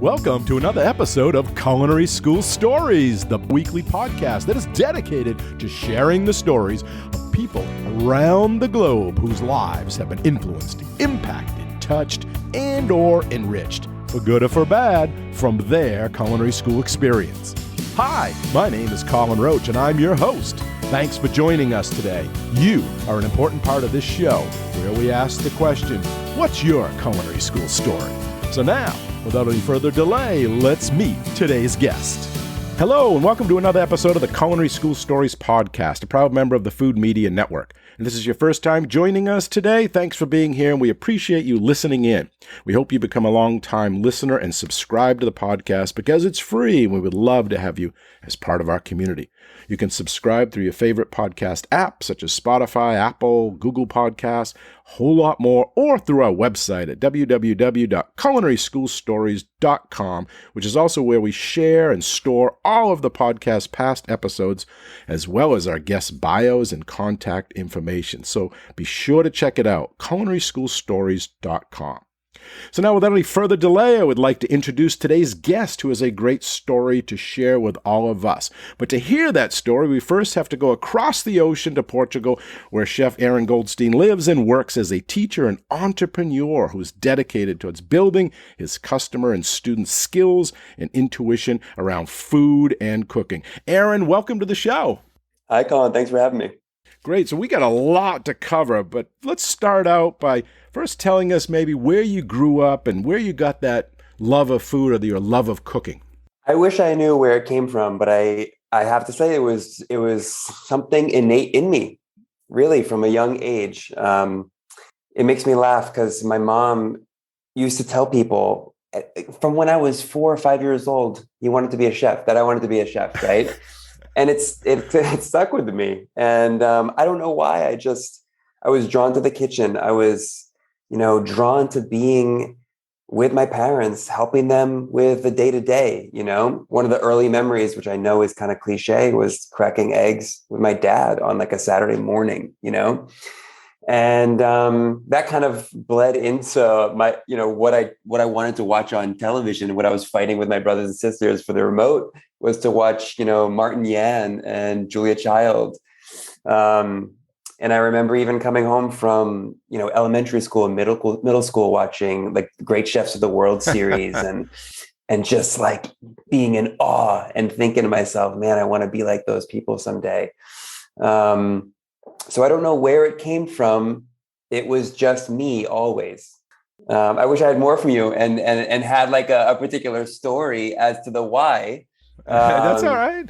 Welcome to another episode of Culinary School Stories, the weekly podcast that is dedicated to sharing the stories of people around the globe whose lives have been influenced, impacted, touched, and or enriched, for good or for bad, from their culinary school experience. Hi, my name is Colin Roach, and I'm your host. Thanks for joining us today. You are an important part of this show, where we ask the question, what's your culinary school story? So now, without any further delay, let's meet today's guest. Hello, and welcome to another episode of the Culinary School Stories podcast, a proud member of the Food Media Network. And this is your first time joining us today. Thanks for being here, and we appreciate you listening in. We hope you become a long-time listener and subscribe to the podcast because it's free, and we would love to have you as part of our community. You can subscribe through your favorite podcast app, such as Spotify, Apple, Google Podcasts, a whole lot more, or through our website at www.culinaryschoolstories.com, which is also where we share and store all of the podcast past episodes, as well as our guest bios and contact information. So be sure to check it out, culinaryschoolstories.com. So now, without any further delay, I would like to introduce today's guest, who has a great story to share with all of us. But to hear that story, we first have to go across the ocean to Portugal, where Chef Aran Goldstein lives and works as a teacher and entrepreneur who is dedicated towards building his customer and student skills and intuition around food and cooking. Aran, welcome to the show. Hi, Colin. Thanks for having me. Great. So we got a lot to cover, but let's start out by first telling us maybe where you grew up and where you got that love of food or your love of cooking. I wish I knew where it came from, but I have to say it was something innate in me, really, from a young age. It makes me laugh because my mom used to tell people from when I was 4 or 5 years old, you wanted to be a chef, that I wanted to be a chef, right? And it stuck with me. And I don't know why. I was drawn to the kitchen. I was, drawn to being with my parents, helping them with the day-to-day. One of the early memories, which I know is kind of cliche, was cracking eggs with my dad on like a Saturday morning, and that kind of bled into my, what I wanted to watch on television. What I was fighting with my brothers and sisters for the remote was to watch, Martin Yan and Julia Child. And I remember even coming home from, elementary school and middle school, watching like Great Chefs of the World series and just like being in awe and thinking to myself, man, I want to be like those people someday. So I don't know where it came from. It was just me always. I wish I had more from you and had like a particular story as to the why. That's all right.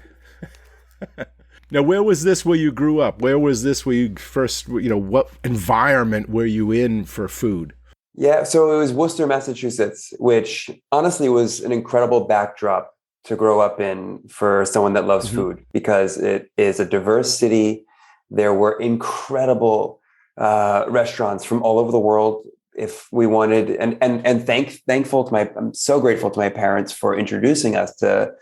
Now, where was this where you grew up? Where was this where you first, what environment were you in for food? Yeah, so it was Worcester, Massachusetts, which honestly was an incredible backdrop to grow up in for someone that loves food, because it is a diverse city. There were incredible restaurants from all over the world. If we wanted, and thankful to I'm so grateful to my parents for introducing us to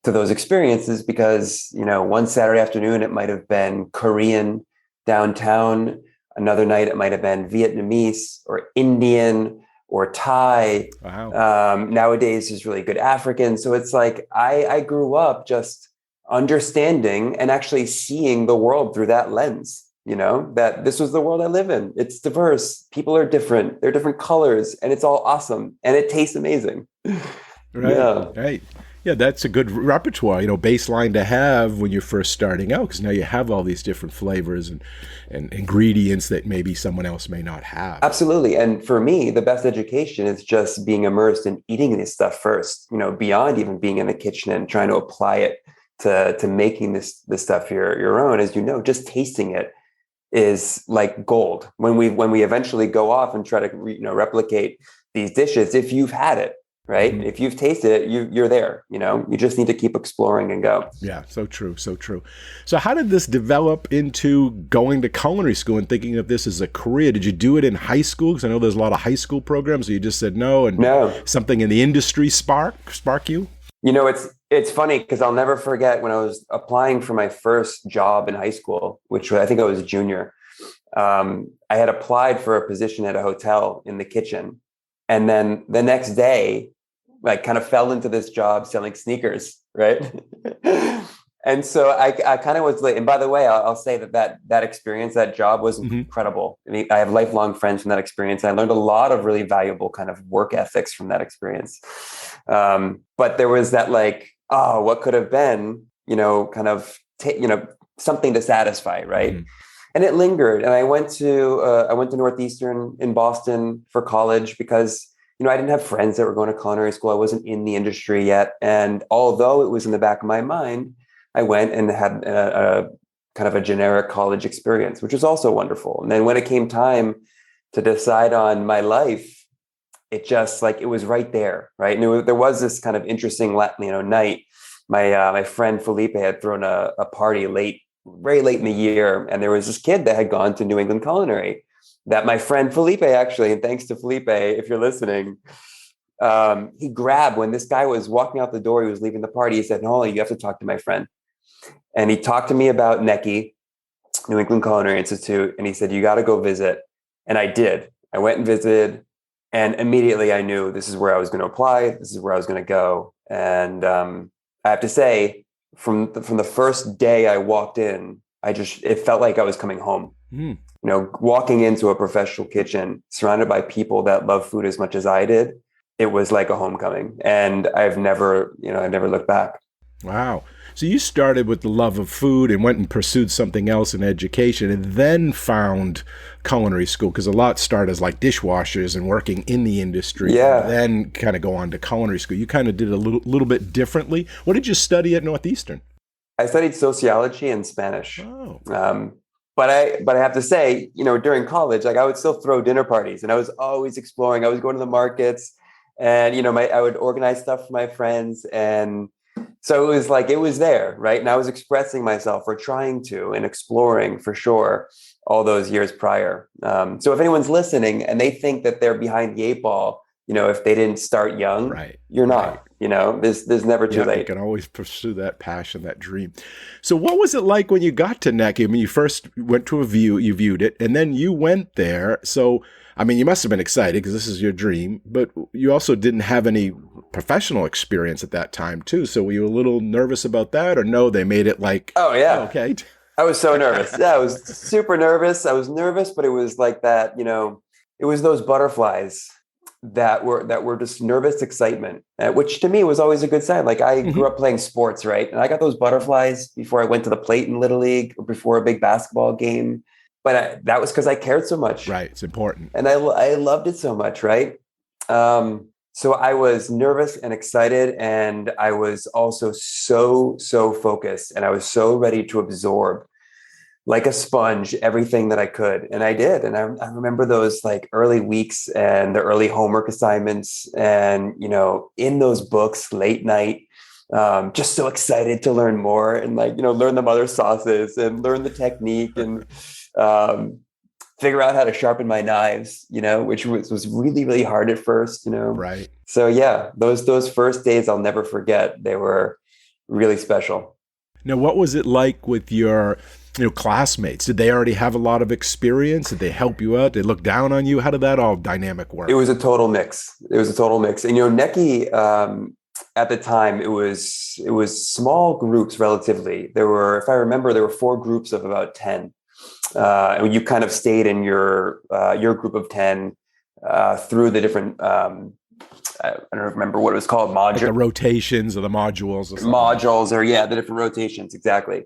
those experiences, because, one Saturday afternoon, it might have been Korean downtown. Another night, it might have been Vietnamese or Indian or Thai. Wow. Nowadays, there's really good African. So it's like, I grew up just understanding and actually seeing the world through that lens, that this was the world I live in. It's diverse. People are different. They're different colors, and it's all awesome. And it tastes amazing. Right. Yeah. Right. Yeah, that's a good repertoire, baseline to have when you're first starting out, because now you have all these different flavors and ingredients that maybe someone else may not have. Absolutely. And for me, the best education is just being immersed in eating this stuff first, beyond even being in the kitchen and trying to apply it to making this stuff your own. As just tasting it is like gold. When we eventually go off and try to replicate these dishes, if you've had it, right? Mm-hmm. If you've tasted it, you're there, you just need to keep exploring and go. Yeah. So true. So true. So how did this develop into going to culinary school and thinking of this as a career? Did you do it in high school? Because I know there's a lot of high school programs, so you just said no, and something in the industry spark you? It's funny because I'll never forget when I was applying for my first job in high school, which I think I was a junior. I had applied for a position at a hotel in the kitchen. And then the next day, like kind of fell into this job selling sneakers, right? And so I kind of was late. And by the way, I'll say that experience, that job was incredible. I mean, I have lifelong friends from that experience. I learned a lot of really valuable kind of work ethics from that experience. But there was that like, oh, what could have been, kind of, something to satisfy, right? And it lingered. And I went to Northeastern in Boston for college because, I didn't have friends that were going to culinary school. I wasn't in the industry yet. And although it was in the back of my mind, I went and had a kind of a generic college experience, which was also wonderful. And then when it came time to decide on my life, it just like, it was right there, right? And there was this kind of interesting, night. My friend Felipe had thrown a party very late in the year. And there was this kid that had gone to New England Culinary that my friend Felipe, actually, and thanks to Felipe, if you're listening, he grabbed when this guy was walking out the door, he was leaving the party. He said, "No, you have to talk to my friend." And he talked to me about NECI, New England Culinary Institute. And he said, "You got to go visit." And I did. I went and visited. And immediately I knew this is where I was going to apply. This is where I was going to go. And I have to say, from the first day I walked in, it felt like I was coming home. Walking into a professional kitchen, surrounded by people that love food as much as I did, it was like a homecoming. And I've never looked back. Wow. So you started with the love of food and went and pursued something else in education and then found culinary school, because a lot start as like dishwashers and working in the industry, and then kind of go on to culinary school. You kind of did a little bit differently. What did you study at Northeastern? I studied sociology and Spanish. Oh. But I have to say, during college, like I would still throw dinner parties, and I was always exploring. I was going to the markets, and I would organize stuff for my friends, and so it was like it was there, right? And I was expressing myself, or trying to, and exploring for sure all those years prior. So if anyone's listening and they think that they're behind the eight ball, if they didn't start young, right, you're not. There's never too late. You can always pursue that passion, that dream. So what was it like when you got to NECI? I mean, you first went to you viewed it, and then you went there. So, I mean, you must have been excited because this is your dream, but you also didn't have any professional experience at that time too. So were you a little nervous about that, or no, they made it like, oh yeah, okay. I was so nervous. Yeah, I was super nervous. I was nervous, but it was like that, it was those butterflies that were just nervous excitement, which to me was always a good sign. Like I grew up playing sports, right? And I got those butterflies before I went to the plate in Little League or before a big basketball game. But that was because I cared so much. Right. It's important. And I loved it so much, right? So I was nervous and excited, and I was also so focused, and I was so ready to absorb like a sponge everything that I could. And I did. And I remember those like early weeks and the early homework assignments, and, in those books late night, just so excited to learn more and learn the mother sauces and learn the technique and figure out how to sharpen my knives, which was really, really hard at first, Right. So yeah, those first days I'll never forget. They were really special. Now, what was it like with your classmates? Did they already have a lot of experience? Did they help you out? Did they look down on you? How did that all dynamic work? It was a total mix. And NECI, at the time, it was small groups relatively. If I remember, there were 4 groups of about 10. And you kind of stayed in your group of 10 through the different, I don't remember what it was called, like the rotations or the modules. Or modules, or the different rotations, exactly.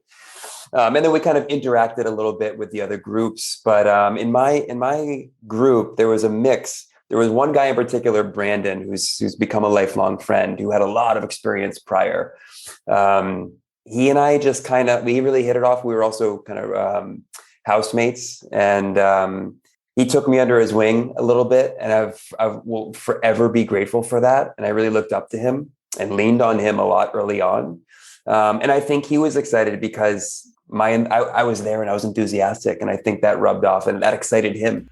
And then we kind of interacted a little bit with the other groups. But in my group, there was a mix. There was one guy in particular, Brandon, who's become a lifelong friend, who had a lot of experience prior. He and I just we really hit it off. We were also kind of housemates, and he took me under his wing a little bit, and I will forever be grateful for that. And I really looked up to him and leaned on him a lot early on. And I think he was excited because I was there and I was enthusiastic, and I think that rubbed off and that excited him,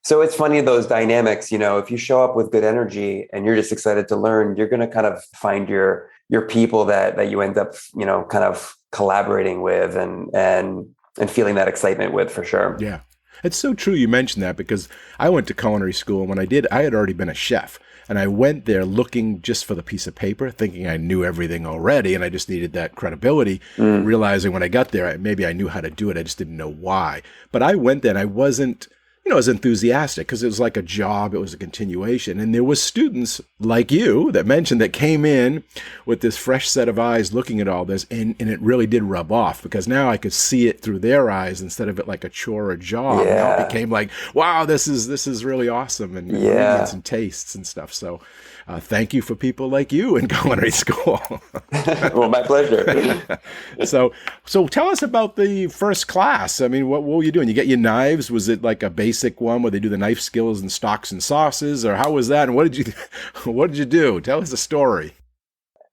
So it's funny, those dynamics, if you show up with good energy and you're just excited to learn, you're going to kind of find your people that you end up, kind of collaborating with and feeling that excitement with, for sure. Yeah. It's so true you mentioned that, because I went to culinary school, and when I did, I had already been a chef. And I went there looking just for the piece of paper, thinking I knew everything already, and I just needed that credibility, realizing when I got there, maybe I knew how to do it, I just didn't know why. But I went there and I wasn't, as enthusiastic, because it was like a job, it was a continuation. And there was students like you that mentioned that came in with this fresh set of eyes looking at all this, and it really did rub off, because now I could see it through their eyes instead of it like a chore or job. Yeah. Now it became like, wow, this is really awesome, and ingredients and tastes and stuff. So thank you for people like you in culinary school. Well, my pleasure. So tell us about the first class. I mean, what were you doing? You get your knives. Was it like a basic one where they do the knife skills and stocks and sauces, or how was that? And what did you do? Tell us a story.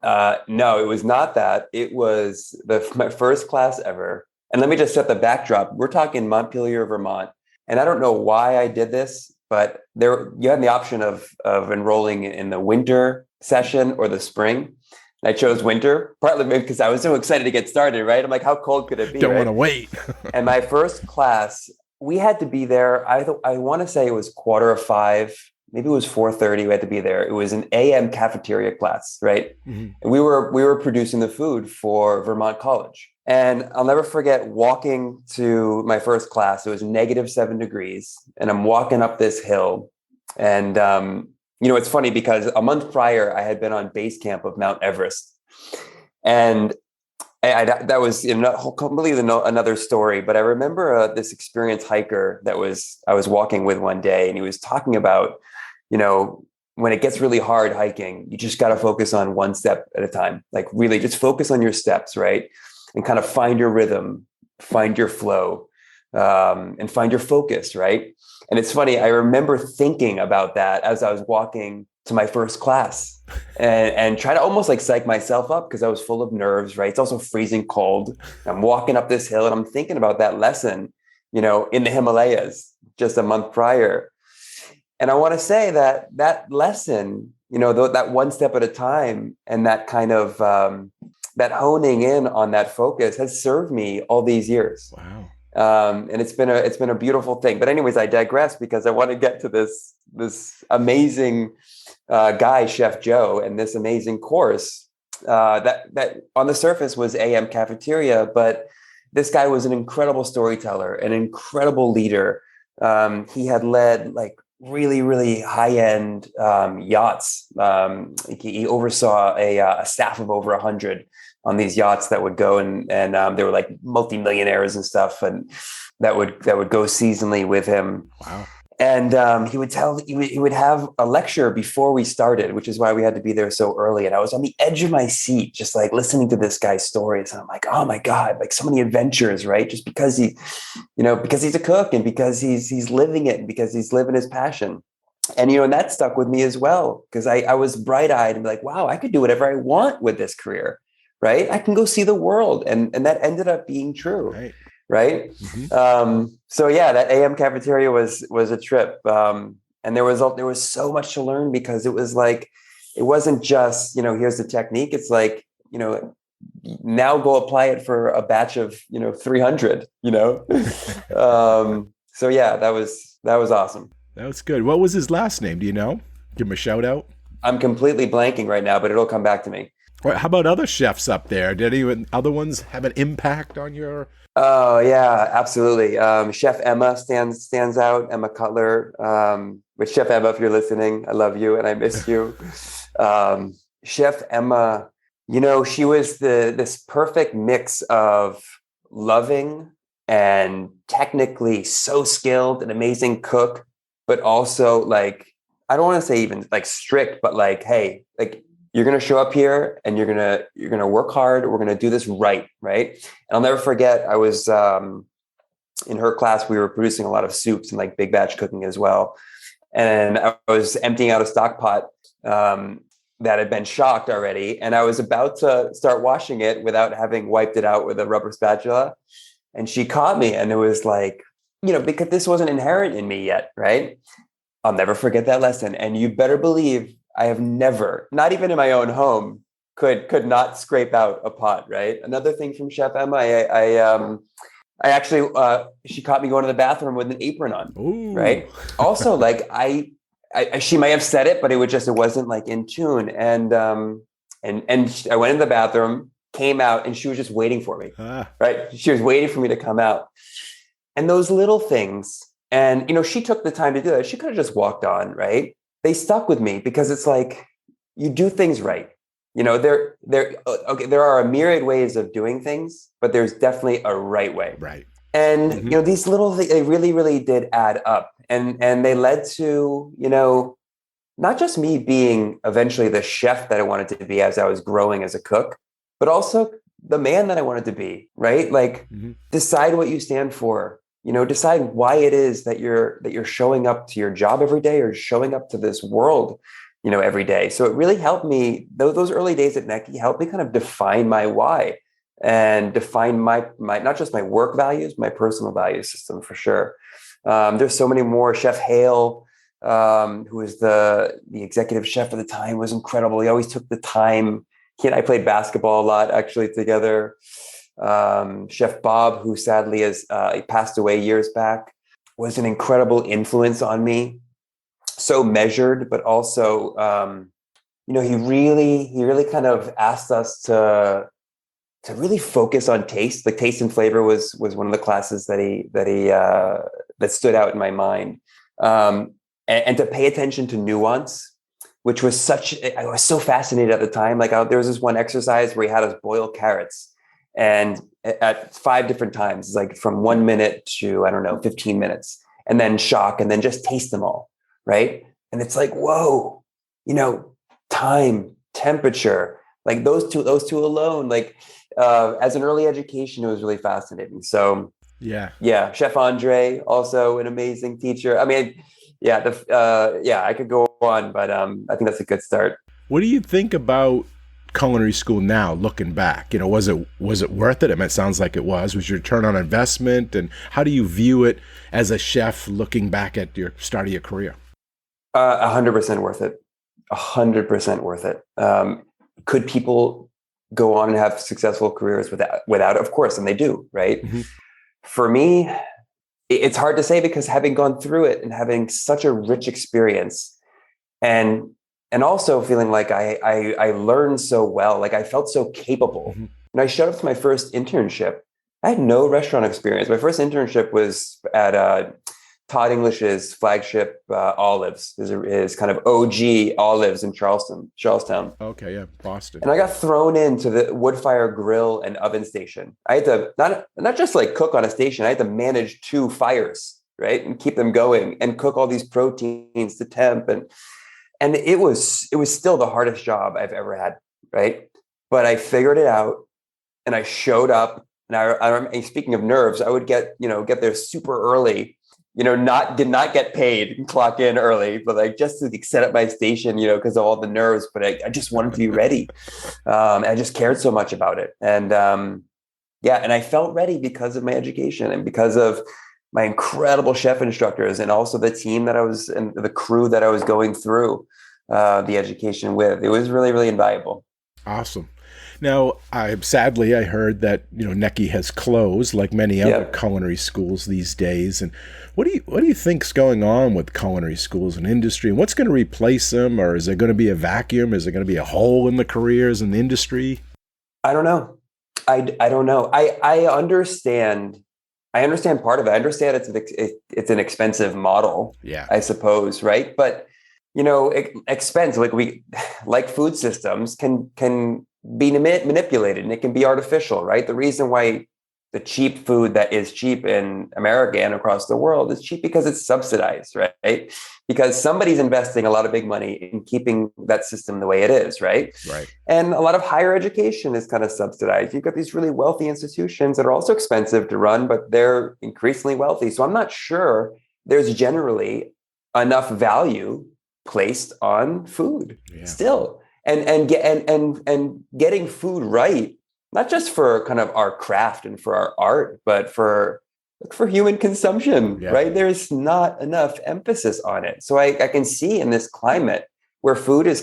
No, it was not that. It was my first class ever. And let me just set the backdrop. We're talking Montpelier, Vermont. And I don't know why I did this, but you had the option of enrolling in the winter session or the spring. And I chose winter, partly because I was so excited to get started, right? I'm like, how cold could it be? Don't want to wait. And my first class, we had to be there. I want to say it was 4:45, maybe it was 4:30. We had to be there. It was an AM cafeteria class, right? Mm-hmm. And we were producing the food for Vermont College. And I'll never forget walking to my first class. It was -7 degrees, and I'm walking up this hill. And it's funny because a month prior, I had been on base camp of Mount Everest, and that was completely another story. But I remember this experienced hiker that I was walking with one day, and he was talking about, when it gets really hard hiking, you just got to focus on one step at a time. Like really just focus on your steps, right? And kind of find your rhythm, find your flow, and find your focus, right? And it's funny, I remember thinking about that as I was walking to my first class and try to almost like psych myself up because I was full of nerves, right? It's also freezing cold. I'm walking up this hill and I'm thinking about that lesson, in the Himalayas just a month prior. And I want to say that lesson, that one step at a time and that kind of, that honing in on that focus has served me all these years. Wow. And it's been a beautiful thing. But anyways, I digress because I want to get to this amazing guy, Chef Joe, and this amazing course that on the surface was AM cafeteria, but this guy was an incredible storyteller, an incredible leader. He had led like really, really high-end yachts. He oversaw a staff of over 100 on these yachts that would go and they were like multimillionaires and stuff, and that would go seasonally with him. Wow. And he would have a lecture before we started, which is why we had to be there so early. And I was on the edge of my seat, just like listening to this guy's stories. And I'm like, oh my God, like so many adventures, right? Just because because he's a cook and because he's living it and because he's living his passion. And, and that stuck with me as well, because I was bright-eyed and like, wow, I could do whatever I want with this career, right? I can go see the world. And that ended up being true. Right. Mm-hmm. So yeah, that AM cafeteria was a trip. And there was so much to learn because it was like, it wasn't just, here's the technique. It's like, now go apply it for a batch of, 300, So yeah, that was awesome. That was good. What was his last name? Do you know? Give him a shout out. I'm completely blanking right now, but it'll come back to me. How about other chefs up there? Did any other ones have an impact on your? Oh yeah, absolutely. Chef Emma stands out. Emma Cutler. But Chef Emma, if you're listening, I love you and I miss you. Chef Emma, she was this perfect mix of loving and technically so skilled, an amazing cook, but also like, I don't want to say even like strict, but like, hey, like, you're going to show up here and you're going to work hard. We're going to do this right. And I'll never forget, I was in her class, we were producing a lot of soups and like big batch cooking as well. And I was emptying out a stock pot that had been shocked already. And I was about to start washing it without having wiped it out with a rubber spatula. And she caught me, and it was like, because this wasn't inherent in me yet. Right. I'll never forget that lesson. And you better believe I have never, not even in my own home, could not scrape out a pot, right? Another thing from Chef Emma, I I actually, she caught me going to the bathroom with an apron on. Ooh. Right. Also, like she might have said it, but it wasn't like in tune. And I went in the bathroom, came out, and she was just waiting for me. Right. She was waiting for me to come out. And those little things, and, she took the time to do that. She could have just walked on, right? They stuck with me because it's like, you do things right. There are a myriad ways of doing things, but there's definitely a right way. Right. And, these little things, they really, really did add up. And they led to, not just me being eventually the chef that I wanted to be as I was growing as a cook, but also the man that I wanted to be, right? Like, decide what you stand for, decide why it is that you're showing up to your job every day or showing up to this world, every day. So it really helped me, those early days at Necky helped me kind of define my why and define my not just my work values, my personal value system for sure. There's so many more. Chef Hale, who was the executive chef at the time, was incredible. He always took the time. He and I played basketball a lot actually together. Chef Bob, who sadly he passed away years back, was an incredible influence on me. So measured, but also, he really kind of asked us to really focus on taste. Like, taste and flavor was one of the classes that stood out in my mind. And to pay attention to nuance, which was I was so fascinated at the time. Like, there was this one exercise where he had us boil carrots, and at 5 different times, it's like from 1 minute to, 15 minutes, and then shock, and then just taste them all. Right. And it's like, whoa, time, temperature, like those two alone, like, as an early education, it was really fascinating. So yeah. Chef Andre, also an amazing teacher. I mean, I could go on, but I think that's a good start. What do you think about culinary school now, looking back? Was it worth it? I mean, it sounds like it was. Was your return on investment? And how do you view it as a chef looking back at your start of your career? 100% worth it. 100% worth it. Could people go on and have successful careers without? Of course, and they do, right? For me, it's hard to say, because having gone through it and having such a rich experience, and also feeling like I learned so well, like I felt so capable. When I showed up to my first internship, I had no restaurant experience. My first internship was at Todd English's flagship Olives, his kind of OG Olives in Charlestown. Okay, yeah, Boston. And I got thrown into the wood fire grill and oven station. I had to not just like cook on a station. I had to manage 2 fires, right, and keep them going and cook all these proteins to temp, and it was still the hardest job I've ever had, right? But I figured it out, and I showed up. And I speaking of nerves, I would get there super early. Did not get paid and clock in early, but like just to set up my station, because of all the nerves. But I just wanted to be ready. I just cared so much about it. And and I felt ready because of my education and because of my incredible chef instructors, and also the team and the crew that I was going through the education with. It was really, really invaluable. Awesome. Now, sadly, I heard that Necky has closed, like many other culinary schools these days. And what do you think's going on with culinary schools and industry, and what's going to replace them? Or is there going to be a vacuum? Is there going to be a hole in the careers in the industry? I don't know. I don't know. I understand part of it. I understand it's an expensive model. Yeah, I suppose, right? But expense, like food systems can be manipulated, and it can be artificial, right? The reason why the cheap food that is cheap in America and across the world is cheap because it's subsidized, right? Because somebody's investing a lot of big money in keeping that system the way it is, right? Right. And a lot of higher education is kind of subsidized. You've got these really wealthy institutions that are also expensive to run, but they're increasingly wealthy. So I'm not sure there's generally enough value placed on food still. And getting food right, not just for kind of our craft and for our art, but for human consumption, right? There's not enough emphasis on it. So I can see in this climate where food has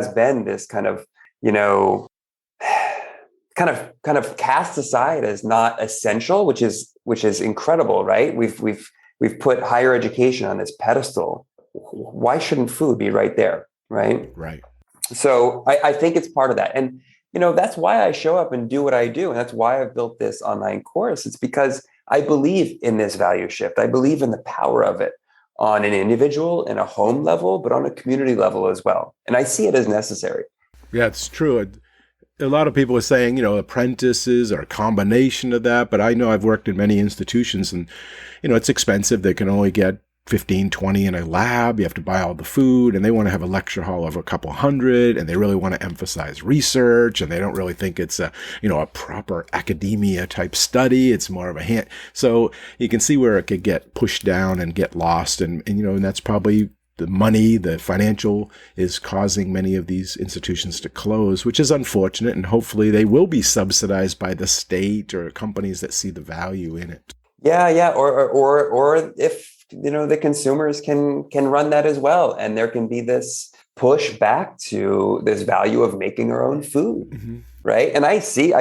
been this kind of, kind of cast aside as not essential, which is incredible, right? We've put higher education on this pedestal. Why shouldn't food be right there, right? Right. So I think it's part of that. And, that's why I show up and do what I do. And that's why I've built this online course. It's because I believe in this value shift. I believe in the power of it on an individual and a home level, but on a community level as well. And I see it as necessary. Yeah, it's true. A lot of people are saying, apprentices are a combination of that, but I know I've worked in many institutions and, it's expensive. They can only get 15, 20 in a lab. You have to buy all the food, and they want to have a lecture hall of a couple hundred, and they really want to emphasize research, and they don't really think it's a proper academia type study. It's more of a hand. So you can see where it could get pushed down and get lost. And that's probably the money, the financial is causing many of these institutions to close, which is unfortunate. And hopefully they will be subsidized by the state or companies that see the value in it. Yeah. Or if, the consumers can run that as well. And there can be this push back to this value of making our own food. Mm-hmm. Right. And I see a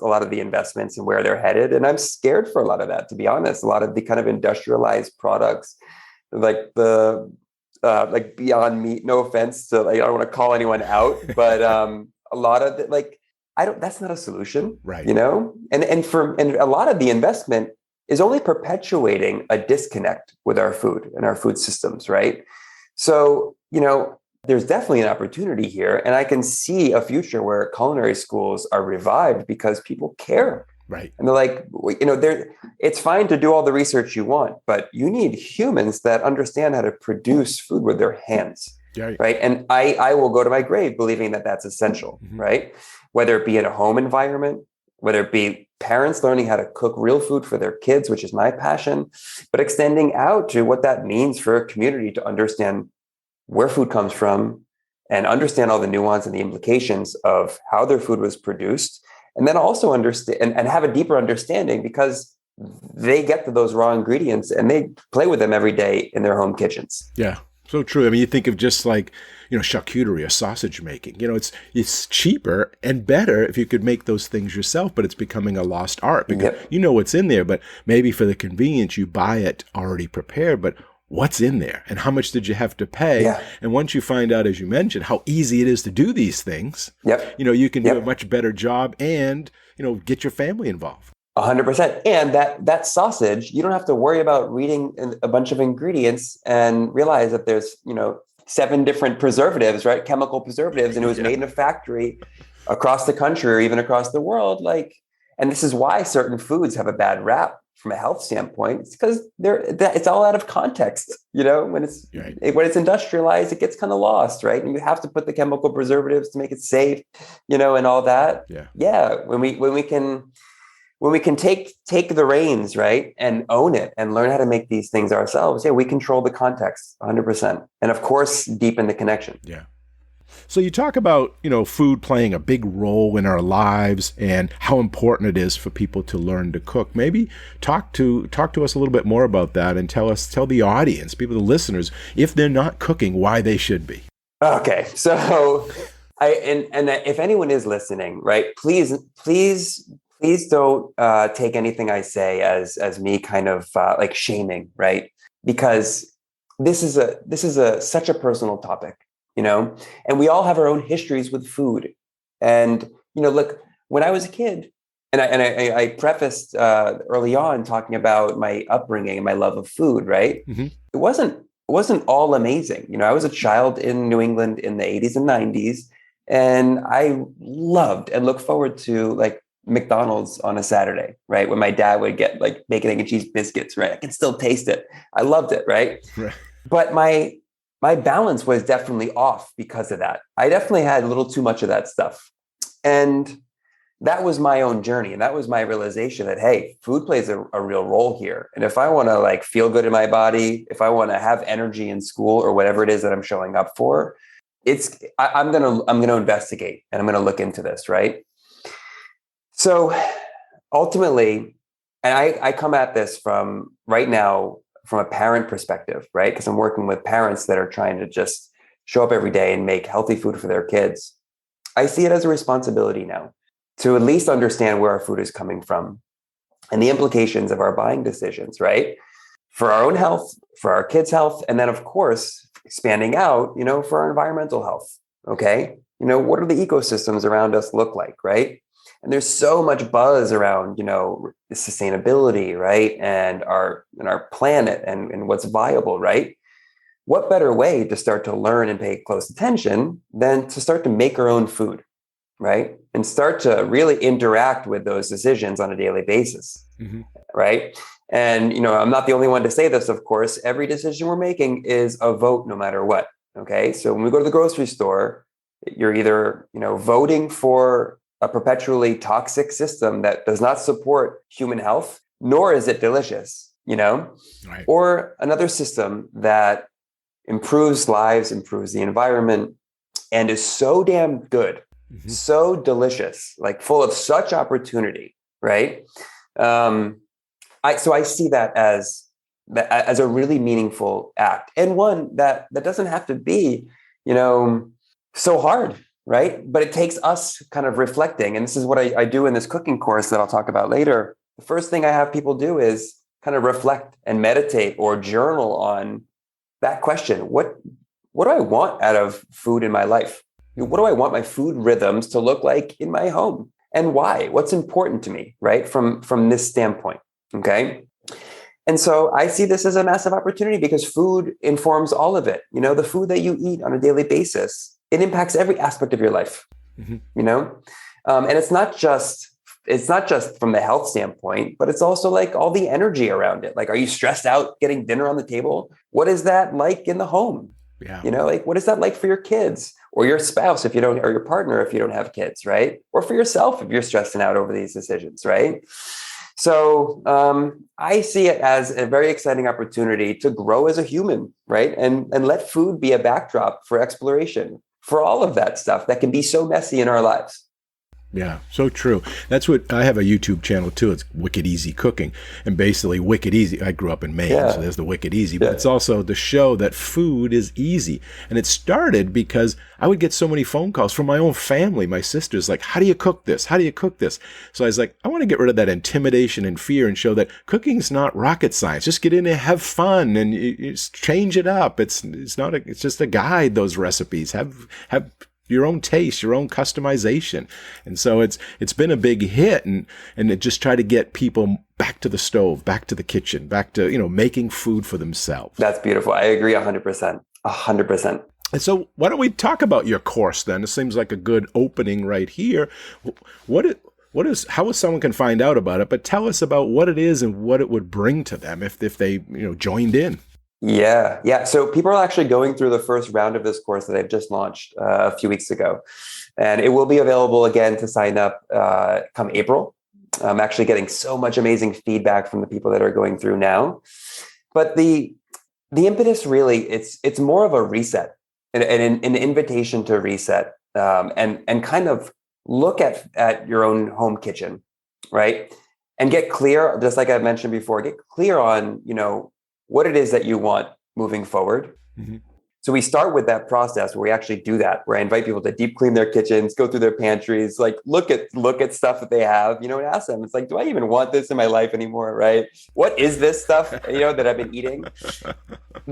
lot of the investments and where they're headed. And I'm scared for a lot of that, to be honest. A lot of the kind of industrialized products, like like Beyond Meat, no offense to, I don't want to call anyone out, but a lot of it, that's not a solution. Right. And a lot of the investment is only perpetuating a disconnect with our food and our food systems, right? So, there's definitely an opportunity here. And I can see a future where culinary schools are revived because people care. Right. And they're like, it's fine to do all the research you want, but you need humans that understand how to produce food with their hands. Yeah. Right. And I will go to my grave believing that that's essential, mm-hmm. right? Whether it be in a home environment, whether it be parents learning how to cook real food for their kids, which is my passion, but extending out to what that means for a community to understand where food comes from and understand all the nuance and the implications of how their food was produced. And then also understand and have a deeper understanding because they get to those raw ingredients and they play with them every day in their home kitchens. Yeah, so true. I mean, you think of just like, charcuterie or sausage making. It's cheaper and better if you could make those things yourself, but it's becoming a lost art because you know what's in there, but maybe for the convenience, you buy it already prepared, but what's in there and how much did you have to pay? Yeah. And once you find out, as you mentioned, how easy it is to do these things, you can do a much better job and, get your family involved. 100%. And that sausage, you don't have to worry about reading a bunch of ingredients and realize that there's, 7 different preservatives, right? Chemical preservatives. And it was made in a factory across the country or even across the world. And this is why certain foods have a bad rap from a health standpoint. It's because it's all out of context. When it's industrialized, it gets kind of lost, right? And you have to put the chemical preservatives to make it safe, and all that. Yeah. When we can take the reins, right, and own it and learn how to make these things ourselves, we control the context 100%. And of course, deepen the connection. Yeah. So you talk about, food playing a big role in our lives and how important it is for people to learn to cook. Maybe talk to us a little bit more about that and tell the audience, the listeners, if they're not cooking, why they should be. Okay. So if anyone is listening, right, please don't take anything I say as me kind of like shaming, right? Because this is such a personal topic. And we all have our own histories with food. And, look, when I was a kid, and I prefaced early on talking about my upbringing and my love of food, right? Mm-hmm. It wasn't all amazing. I was a child in New England in the 80s and 90s, and I loved and looked forward to like McDonald's on a Saturday, right? When my dad would get like bacon, egg, and cheese biscuits, right? I can still taste it. I loved it, right? But my balance was definitely off because of that. I definitely had a little too much of that stuff. And that was my own journey. And that was my realization that, hey, food plays a real role here. And if I want to like feel good in my body, if I want to have energy in school or whatever it is that I'm showing up for, I'm going to investigate and I'm going to look into this, right? So ultimately, and I come at this from right now, from a parent perspective, right? Because I'm working with parents that are trying to just show up every day and make healthy food for their kids. I see it as a responsibility now. to at least understand where our food is coming from and the implications of our buying decisions, right? For our own health, for our kids' health, and then of course, expanding out, for our environmental health. Okay. What do the ecosystems around us look like, right? And there's so much buzz around, sustainability, right? And our planet and what's viable, right? What better way to start to learn and pay close attention than to start to make our own food, right? And start to really interact with those decisions on a daily basis, right? And, I'm not the only one to say this, of course. Every decision we're making is a vote no matter what, okay? So when we go to the grocery store, you're either, voting for a perpetually toxic system that does not support human health, nor is it delicious, Right. Or another system that improves lives, improves the environment, and is so damn good, so delicious, like full of such opportunity, right? So I see that as a really meaningful act, and one that doesn't have to be, so hard, right? But it takes us kind of reflecting. And this is what I do in this cooking course that I'll talk about later. The first thing I have people do is kind of reflect and meditate or journal on that question. What do I want out of food in my life? What do I want my food rhythms to look like in my home? And why? What's important to me, right? From this standpoint, okay? And so I see this as a massive opportunity because food informs all of it. The food that you eat on a daily basis, it impacts every aspect of your life, and it's not just from the health standpoint, but it's also like all the energy around it. Like, are you stressed out getting dinner on the table? What is that like in the home? Yeah. Like, what is that like for your kids or your spouse if you don't, or your partner if you don't have kids, right? Or for yourself if you're stressing out over these decisions, right? So I see it as a very exciting opportunity to grow as a human, right? And let food be a backdrop for exploration, for all of that stuff that can be so messy in our lives. Yeah, so true. That's what I have a YouTube channel too. It's Wicked Easy Cooking, and basically Wicked Easy. I grew up in Maine, so there's the Wicked Easy, but it's also the show that food is easy. And it started because I would get so many phone calls from my own family. My sister's like, "How do you cook this? How do you cook this?" So I was like, I want to get rid of that intimidation and fear and show that cooking's not rocket science. Just get in there, have fun, and you just change it up. It's just a guide. Those recipes have your own taste, your own customization. And so it's been a big hit, and it just try to get people back to the stove, back to the kitchen, back to, making food for themselves. That's beautiful. I agree 100%. 100%. And so why don't we talk about your course then? It seems like a good opening right here. How someone can find out about it, but tell us about what it is and what it would bring to them if they, joined in. Yeah. So people are actually going through the first round of this course that I've just launched a few weeks ago. And it will be available again to sign up come April. I'm actually getting so much amazing feedback from the people that are going through now. But the impetus really, it's more of a reset, an invitation to reset and kind of look at your own home kitchen, right? And get clear, just like I mentioned before, get clear on, what it is that you want moving forward. So we start with that process where we actually do that, where I invite people to deep clean their kitchens, go through their pantries, like look at stuff that they have, and ask them, it's like, do I even want this in my life anymore, right? What is this stuff, that I've been eating?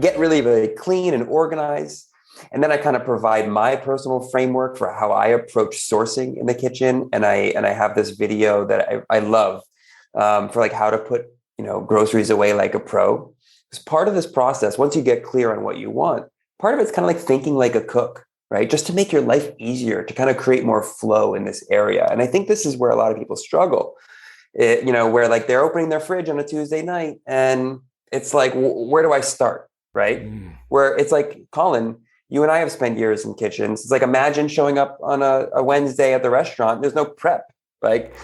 Get really, really clean and organized. And then I kind of provide my personal framework for how I approach sourcing in the kitchen. And I have this video that I love for like how to put, groceries away like a pro. Because part of this process, once you get clear on what you want, part of it's kind of like thinking like a cook, right? Just to make your life easier, to kind of create more flow in this area. And I think this is where a lot of people struggle, where like they're opening their fridge on a Tuesday night and it's like, where do I start, right? Where it's like, Colin, you and I have spent years in kitchens. It's like, imagine showing up on a Wednesday at the restaurant. There's no prep, like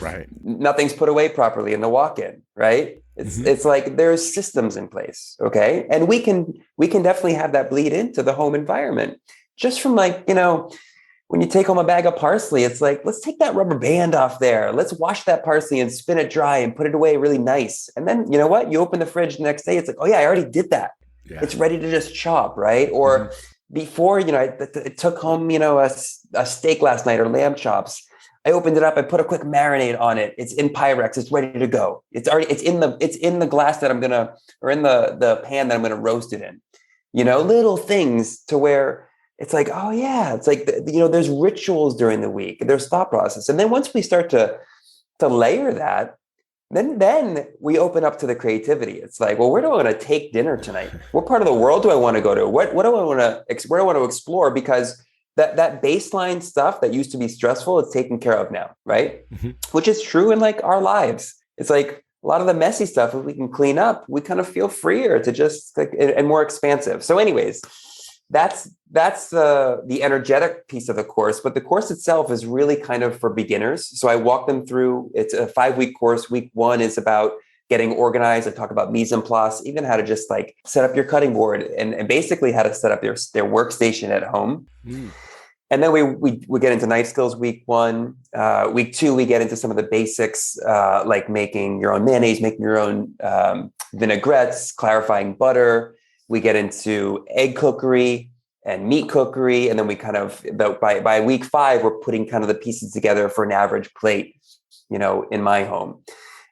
nothing's put away properly in the walk-in, right? It's like there's systems in place, okay? And we can definitely have that bleed into the home environment. Just from like, when you take home a bag of parsley, it's like, let's take that rubber band off there. Let's wash that parsley and spin it dry and put it away really nice. And then, you know what? You open the fridge the next day, it's like, oh yeah, I already did that. Yeah. It's ready to just chop, right? Or before, I took home, a steak last night or lamb chops. I opened it up. I put a quick marinade on it. It's in Pyrex. It's ready to go. It's in the glass that or in the pan that I'm going to roast it in. Little things to where it's like, oh yeah, it's like, there's rituals during the week. There's thought process. And then once we start to layer that, then we open up to the creativity. It's like, well, where do I want to take dinner tonight? What part of the world do I want to go to? What do I want to, where do I want to explore? Because that baseline stuff that used to be stressful, it's taken care of now, right? Mm-hmm. Which is true in like our lives. It's like a lot of the messy stuff, if we can clean up, we kind of feel freer to just like, and more expansive. So anyways, that's the energetic piece of the course, but the course itself is really kind of for beginners. So I walk them through, it's a 5-week course. Week 1 is about getting organized. I talk about mise en place, even how to just like set up your cutting board and basically how to set up their workstation at home. Mm. And then we get into knife skills week 1. Week 2, we get into some of the basics, like making your own mayonnaise, making your own vinaigrettes, clarifying butter. We get into egg cookery and meat cookery. And then we kind of, by week 5, we're putting kind of the pieces together for an average plate, in my home.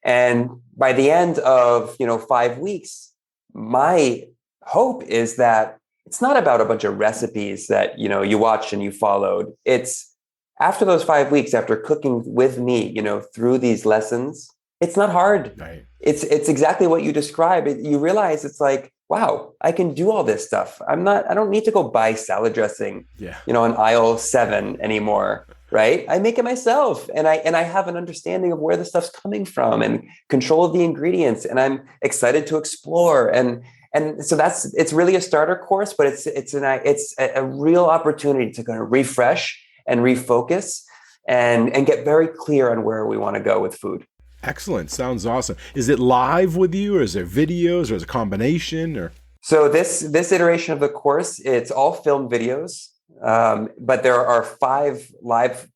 And by the end of, 5 weeks, my hope is that it's not about a bunch of recipes that, you watched and you followed. It's after those 5 weeks, after cooking with me, through these lessons, it's not hard. Right. It's exactly what you described. You realize it's like, wow, I can do all this stuff. I don't need to go buy salad dressing, on aisle 7 anymore. Right. I make it myself. And I have an understanding of where the stuff's coming from and control of the ingredients. And I'm excited to explore. And so it's really a starter course, but it's a real opportunity to kind of refresh and refocus and get very clear on where we want to go with food. Excellent. Sounds awesome. Is it live with you, or is there videos, or is it a combination? Or so this iteration of the course, it's all film videos, but there are 5 live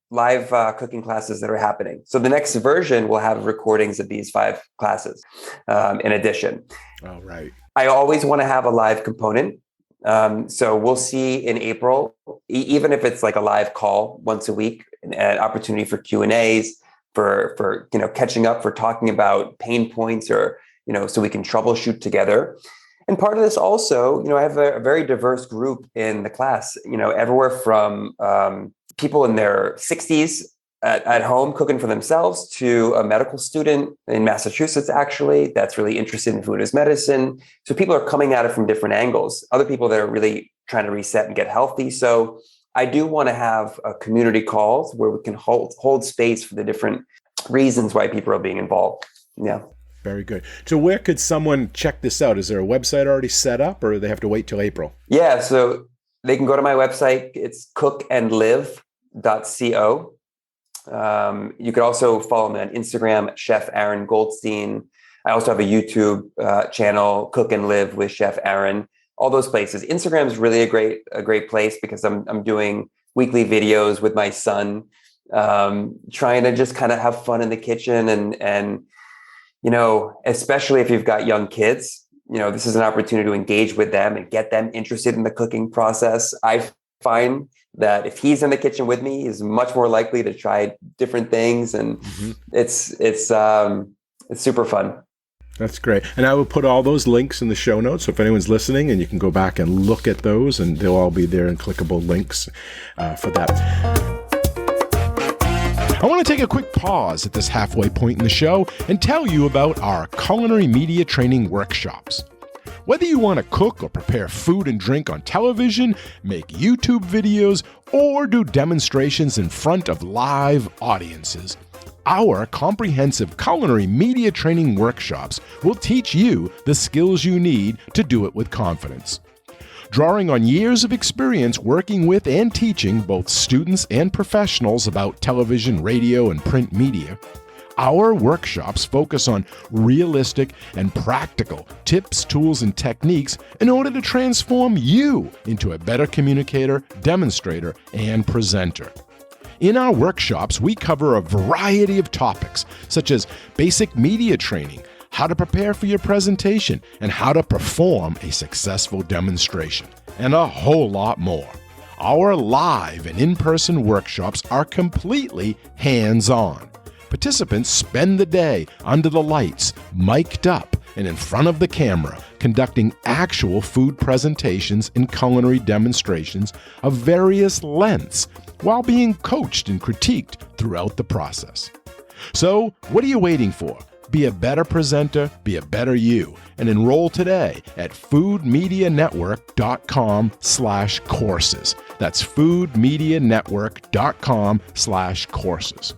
cooking classes that are happening. So the next version will have recordings of these 5 classes in addition. Oh, right. I always want to have a live component. So we'll see in April, even if it's like a live call once a week, an opportunity for Q&As, for catching up, for talking about pain points, or so we can troubleshoot together. And part of this also, I have a very diverse group in the class, everywhere from people in their 60s at home cooking for themselves to a medical student in Massachusetts, actually, that's really interested in food as medicine. So people are coming at it from different angles. Other people that are really trying to reset and get healthy. So I do want to have community calls where we can hold space for the different reasons why people are being involved. Yeah. Very good. So where could someone check this out? Is there a website already set up, or do they have to wait till April? Yeah. So they can go to my website. It's cookandlive.co. You could also follow me on Instagram, Chef Aran Goldstein. I also have a YouTube channel, Cook and Live with Chef Aran. All those places. Instagram is really a great place because I'm doing weekly videos with my son, trying to just kind of have fun in the kitchen and especially if you've got young kids, this is an opportunity to engage with them and get them interested in the cooking process. I find that if he's in the kitchen with me, he's much more likely to try different things, and it's super fun. That's great. And I will put all those links in the show notes. So if anyone's listening, and you can go back and look at those, and they'll all be there in clickable links for that. I want to take a quick pause at this halfway point in the show and tell you about our culinary media training workshops. Whether you want to cook or prepare food and drink on television, make YouTube videos, or do demonstrations in front of live audiences, our comprehensive culinary media training workshops will teach you the skills you need to do it with confidence. Drawing on years of experience working with and teaching both students and professionals about television, radio, and print media, our workshops focus on realistic and practical tips, tools, and techniques in order to transform you into a better communicator, demonstrator, and presenter. In our workshops, we cover a variety of topics, such as basic media training, how to prepare for your presentation, and how to perform a successful demonstration, and a whole lot more. Our live and in-person workshops are completely hands-on. Participants spend the day under the lights, mic'd up, and in front of the camera, conducting actual food presentations and culinary demonstrations of various lengths, while being coached and critiqued throughout the process. So, what are you waiting for? Be a better presenter, be a better you, and enroll today at foodmedianetwork.com/courses. That's foodmedianetwork.com/courses.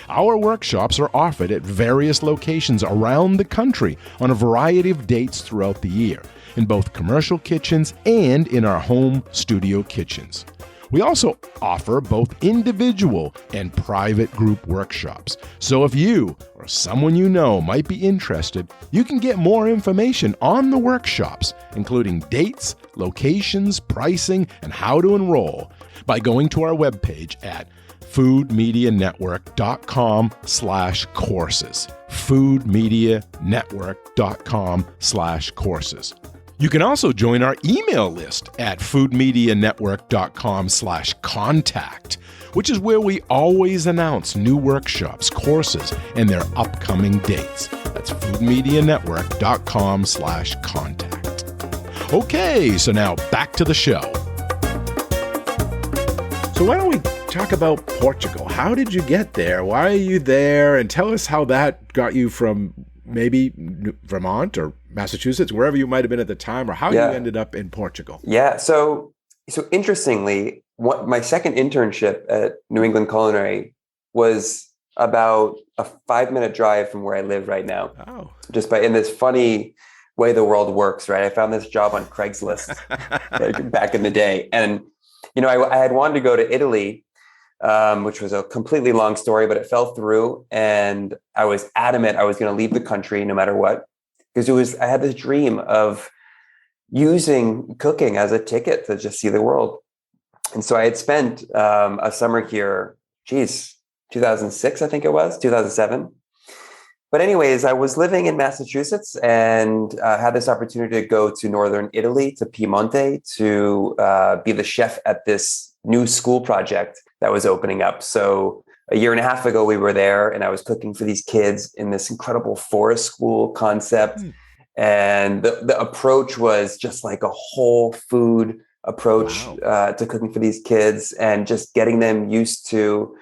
Our workshops are offered at various locations around the country on a variety of dates throughout the year, in both commercial kitchens and in our home studio kitchens. We also offer both individual and private group workshops. So if you or someone you know might be interested, you can get more information on the workshops, including dates, locations, pricing, and how to enroll by going to our webpage at foodmedianetwork.com/courses. foodmedianetwork.com/courses. You can also join our email list at foodmedianetwork.com/contact, which is where we always announce new workshops, courses, and their upcoming dates. That's foodmedianetwork.com/contact. Okay, so now back to the show. So why don't we talk about Portugal? How did you get there? Why are you there? And tell us how that got you from maybe Vermont or Massachusetts, wherever you might have been at the time, or how you ended up in Portugal. Yeah. So interestingly, my second internship at New England Culinary was about a 5-minute drive from where I live right now. Oh. Just in this funny way the world works, right? I found this job on Craigslist back in the day. And, I had wanted to go to Italy, which was a completely long story, but it fell through. And I was adamant I was going to leave the country no matter what, because I had this dream of using cooking as a ticket to just see the world. And so I had spent a summer here, 2006, I think it was, 2007. But anyways, I was living in Massachusetts and had this opportunity to go to northern Italy, to Piemonte, to be the chef at this new school project that was opening up. So a year and a half ago, we were there and I was cooking for these kids in this incredible forest school concept. And the approach was just like a whole food approach to cooking for these kids and just getting them used to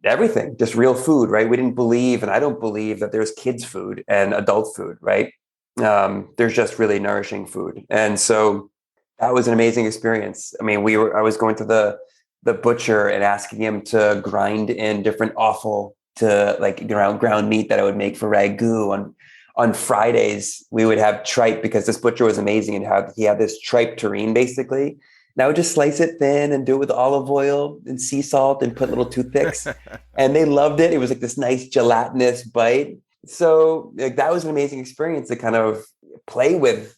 everything, just real food, right? We didn't believe, and I don't believe, that there's kids food and adult food, right? There's just really nourishing food. And so that was an amazing experience. I mean, I was going to the butcher and asking him to grind in different offal to like ground meat that I would make for ragu. On Fridays, we would have tripe, because this butcher was amazing and how he had this tripe terrine basically. And I would just slice it thin and do it with olive oil and sea salt and put little toothpicks. And they loved it. It was like this nice gelatinous bite. So that was an amazing experience to kind of play with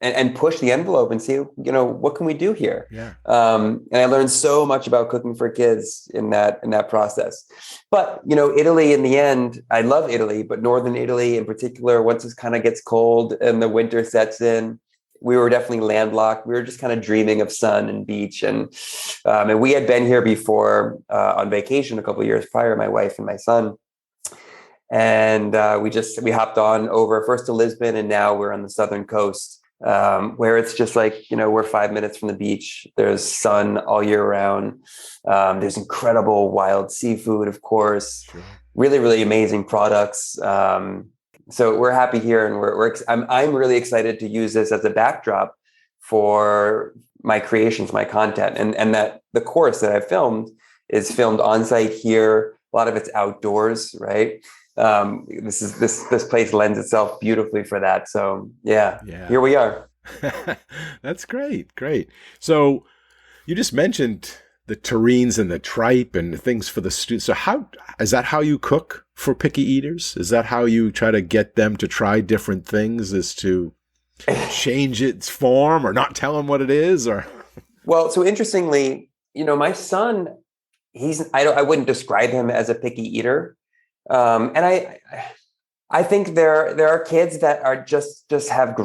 and push the envelope and see, what can we do here? Yeah. And I learned so much about cooking for kids in that process. But, Italy in the end, I love Italy, but northern Italy in particular, once it kind of gets cold and the winter sets in, we were definitely landlocked. We were just kind of dreaming of sun and beach. And we had been here before on vacation a couple of years prior, my wife and my son. And we hopped on over first to Lisbon, and now we're on the southern coast, where it's just like, we're 5 minutes from the beach. There's sun all year round. There's incredible wild seafood, of course, Sure. Really, really amazing products. So we're happy here, and I'm really excited to use this as a backdrop for my creations, my content, and that the course that I filmed is filmed on site here. A lot of it's outdoors, right? This place lends itself beautifully for that. So yeah. Here we are. That's great. So you just mentioned the terrines and the tripe and the things for the students. So is that how you cook for picky eaters? Is that how you try to get them to try different things, is to change its form or not tell them what it is? Or well, so interestingly, my son, I wouldn't describe him as a picky eater. And I think there are kids that are just have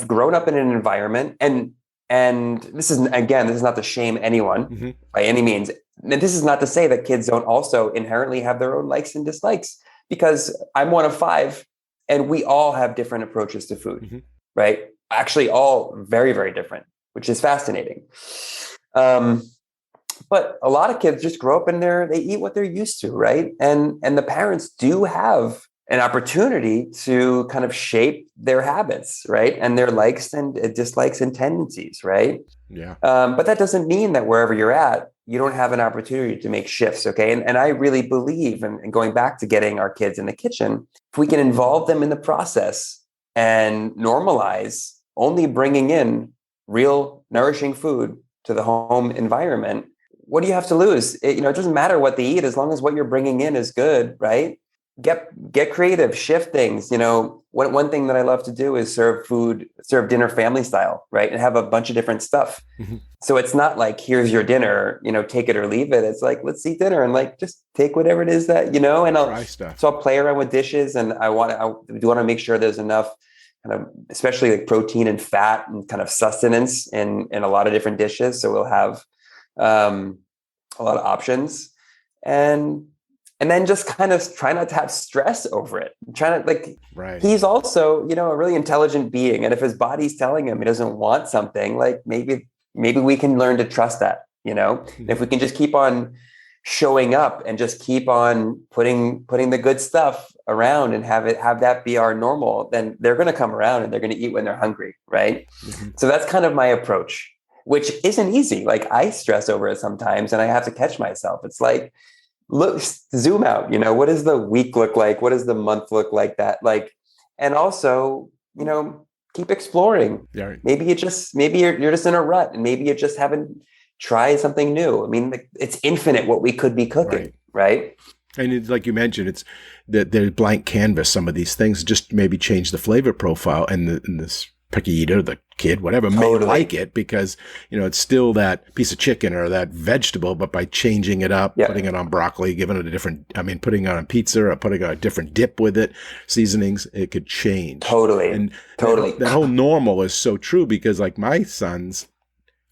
grown up in an environment, and And this is not to shame anyone by any means. And this is not to say that kids don't also inherently have their own likes and dislikes, because I'm one of 5 and we all have different approaches to food, right? Actually, all very, very different, which is fascinating. But a lot of kids just grow up and they eat what they're used to, right? And the parents do have an opportunity to kind of shape their habits, right? And their likes and dislikes and tendencies, right? Yeah. But that doesn't mean that wherever you're at, you don't have an opportunity to make shifts, okay? And I really believe, and going back to getting our kids in the kitchen, if we can involve them in the process and normalize only bringing in real nourishing food to the home environment, what do you have to lose? It doesn't matter what they eat as long as what you're bringing in is good, right? Get creative, shift things. One thing that I love to do is serve dinner family style, right? And have a bunch of different stuff. So it's not like, here's your dinner, take it or leave it. It's like, let's eat dinner and like, just take whatever it is that, and I'll play around with dishes, and I do want to make sure there's enough kind of, especially like protein and fat and kind of sustenance in a lot of different dishes. So we'll have a lot of options, and then just kind of try not to have stress over it. He's also, a really intelligent being. And if his body's telling him he doesn't want something, like maybe we can learn to trust that, if we can just keep on showing up and just keep on putting the good stuff around and have that be our normal, then they're going to come around and they're going to eat when they're hungry. Right. So that's kind of my approach, which isn't easy. Like, I stress over it sometimes and I have to catch myself. It's like, look, zoom out, what does the week look like? What does the month look like? And also, keep exploring. Yeah. Maybe you're just in a rut, and maybe you just haven't tried something new. I mean, it's infinite what we could be cooking. Right. And it's like you mentioned, it's that they're blank canvas. Some of these things just maybe change the flavor profile, and this picky eater, the kid, whatever, may like it because, it's still that piece of chicken or that vegetable, but by changing it up, putting it on broccoli, giving it putting it on pizza or putting a different dip with it, seasonings, it could change. Totally. And that whole normal is so true, because like my sons,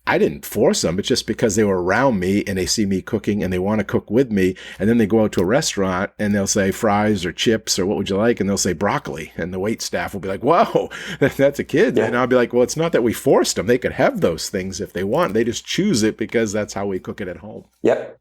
I didn't force them. It's just because they were around me and they see me cooking and they want to cook with me. And then they go out to a restaurant and they'll say fries or chips or what would you like? And they'll say broccoli. And the wait staff will be like, whoa, that's a kid. Yeah. And I'll be like, well, it's not that we forced them. They could have those things if they want. They just choose it because that's how we cook it at home. Yep.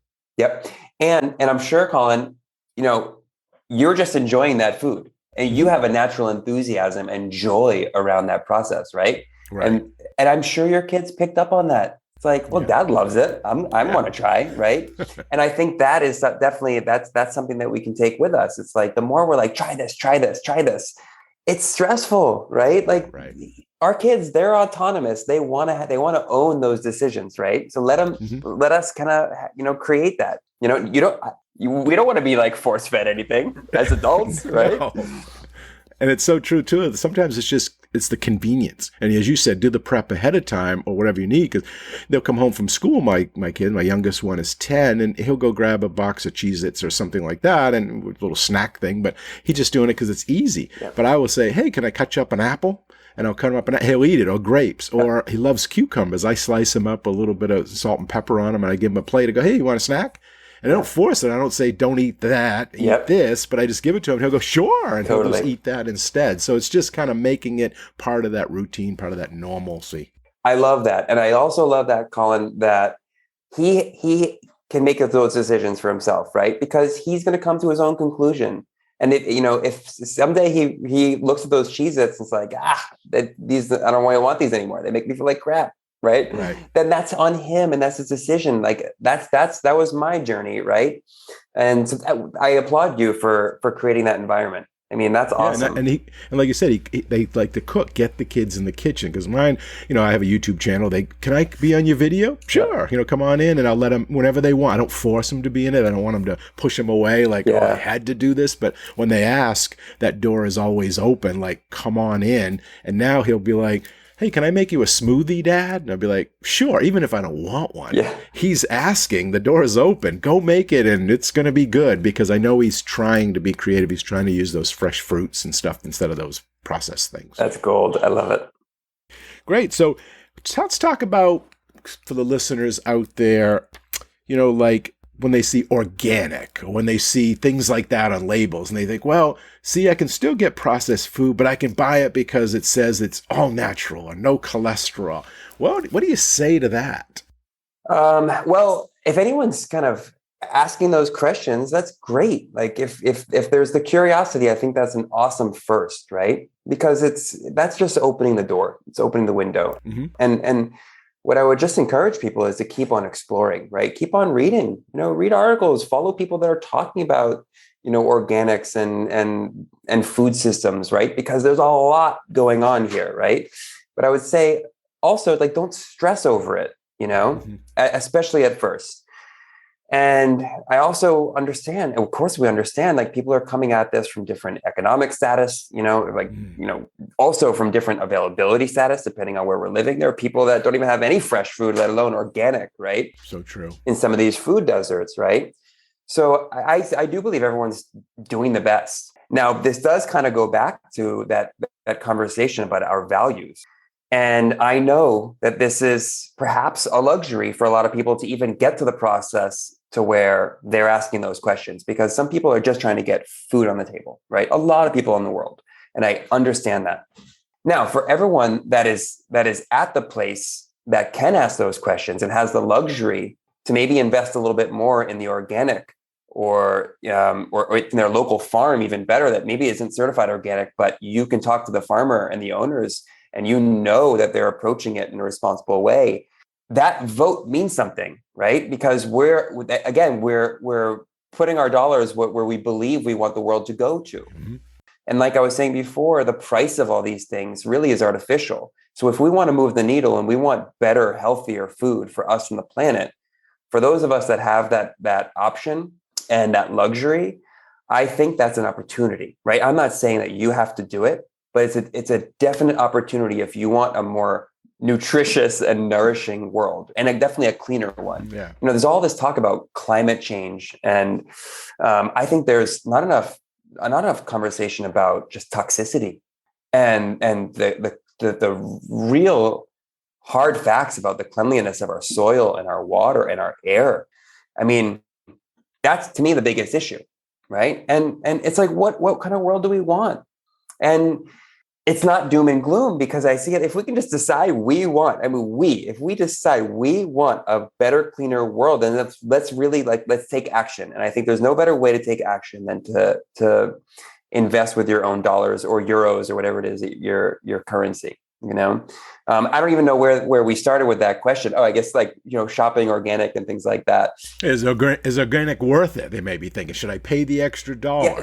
And I'm sure, Colin, you're just enjoying that food and you have a natural enthusiasm and joy around that process, right? Right. And I'm sure your kids picked up on that. It's like, well, Dad loves it. I want to try, right? And I think that is definitely that's something that we can take with us. It's like, the more we're like, try this, it's stressful, right? Like our kids, they're autonomous. They want to own those decisions, right? So let us kind of create that. We don't want to be like force fed anything as adults, right? No. And it's so true too. Sometimes it's the convenience. And as you said, do the prep ahead of time or whatever you need, because they'll come home from school. My kid, my youngest one is 10, and he'll go grab a box of Cheez-Its or something like that, and a little snack thing, but he's just doing it because it's easy. Yeah. But I will say, hey, can I cut you up an apple? And I'll cut him up and he'll eat it, or grapes, or he loves cucumbers. I slice him up, a little bit of salt and pepper on him, and I give him a plate. I go, hey, you want a snack? And I don't force it. I don't say, don't eat that, eat this, but I just give it to him. He'll go, sure. And he'll just eat that instead. So it's just kind of making it part of that routine, part of that normalcy. I love that. And I also love that, Colin, that he can make those decisions for himself, right? Because he's going to come to his own conclusion. And if someday he looks at those Cheez-Its and it's like, these, I don't really want these anymore. They make me feel like crap. Right. Then that's on him and that's his decision. Like that was my journey. Right. And so I applaud you for creating that environment. I mean, that's awesome. And like you said, they like to cook, get the kids in the kitchen. Because mine, I have a YouTube channel. Can I be on your video? Sure. Come on in, and I'll let them whenever they want. I don't force them to be in it. I don't want them to push them away. Like, oh, I had to do this. But when they ask, that door is always open. Like, come on in. And now he'll be like, hey, can I make you a smoothie, Dad? And I'll be like, sure, even if I don't want one. Yeah. He's asking, the door is open, go make it, and it's going to be good, because I know he's trying to be creative. He's trying to use those fresh fruits and stuff instead of those processed things. That's gold. I love it. Great. So let's talk about, for the listeners out there, like when they see organic or when they see things like that on labels and they think, well, see, I can still get processed food, but I can buy it because it says it's all natural or no cholesterol. Well, what do you say to that? Well, if anyone's kind of asking those questions, that's great. Like if there's the curiosity, I think that's an awesome first, right? Because that's just opening the door. It's opening the window. Mm-hmm. And what I would just encourage people is to keep on exploring, right? Keep on reading, read articles, follow people that are talking about, organics and food systems, right? Because there's a lot going on here, right? But I would say also, like, don't stress over it, Mm-hmm. especially at first. And I also understand, of course we understand, like people are coming at this from different economic status, also from different availability status, depending on where we're living. There are people that don't even have any fresh food, let alone organic, right? So true. In some of these food deserts, right? So I do believe everyone's doing the best. Now, this does kind of go back to that conversation about our values. And I know that this is perhaps a luxury for a lot of people to even get to the process to where they're asking those questions, because some people are just trying to get food on the table, right? A lot of people in the world. And I understand that. Now, for everyone that is at the place that can ask those questions and has the luxury to maybe invest a little bit more in the organic or in their local farm, even better, that maybe isn't certified organic, but you can talk to the farmer and the owners and that they're approaching it in a responsible way, that vote means something, right? Because we're putting our dollars where we believe we want the world to go to. Mm-hmm. And like I was saying before, the price of all these things really is artificial. So if we want to move the needle and we want better, healthier food for us and the planet, for those of us that have that option and that luxury, I think that's an opportunity, right? I'm not saying that you have to do it, but it's a definite opportunity if you want a more nutritious and nourishing world, and definitely a cleaner one. Yeah. There's all this talk about climate change, and I think there's not enough conversation about just toxicity and the real hard facts about the cleanliness of our soil and our water and our air. I mean, that's to me the biggest issue, right? And it's like, what kind of world do we want? And it's not doom and gloom, because I see it. If we can just decide if we decide we want a better, cleaner world, then let's take action. And I think there's no better way to take action than to invest with your own dollars or euros or whatever it is, your currency. I don't even know where we started with that question. Oh, I guess shopping organic and things like that. Is organic worth it? They may be thinking, should I pay the extra dollar? Yeah.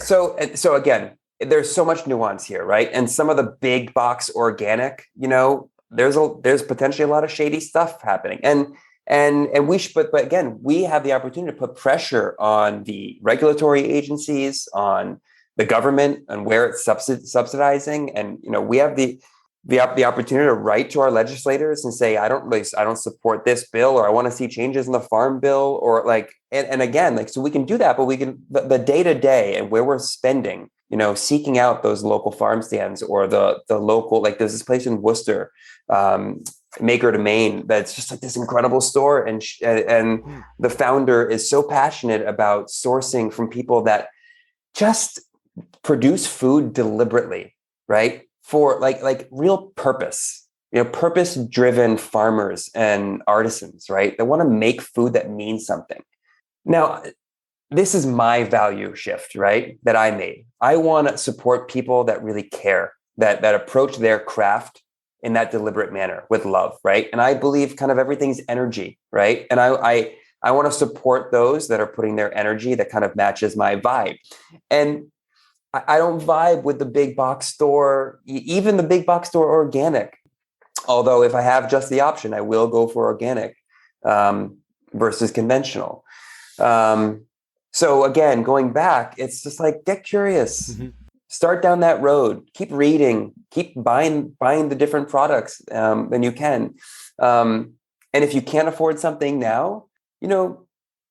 So again, there's so much nuance here, right? And some of the big box organic, there's potentially a lot of shady stuff happening. And we should, but again, we have the opportunity to put pressure on the regulatory agencies, on the government, and where it's subsidizing. And we have the opportunity to write to our legislators and say, I don't support this bill, or I want to see changes in the farm bill, or and again, so we can do that, but we can the day to day and where we're spending, seeking out those local farm stands, or the local, there's this place in Worcester, Maker to Maine, that's just this incredible store. And the founder is so passionate about sourcing from people that just produce food deliberately, right? For real purpose, purpose-driven farmers and artisans, right? They want to make food that means something. Now, this is my value shift, right? That I made. I want to support people that really care, that approach their craft in that deliberate manner with love, right? And I believe kind of everything's energy, right? And I want to support those that are putting their energy that kind of matches my vibe. And I don't vibe with the big box store, even the big box store organic. Although if I have just the option, I will go for organic versus conventional. So again, going back, it's just get curious, Mm-hmm. Start down that road, keep reading, keep buying the different products than you can. And if you can't afford something now,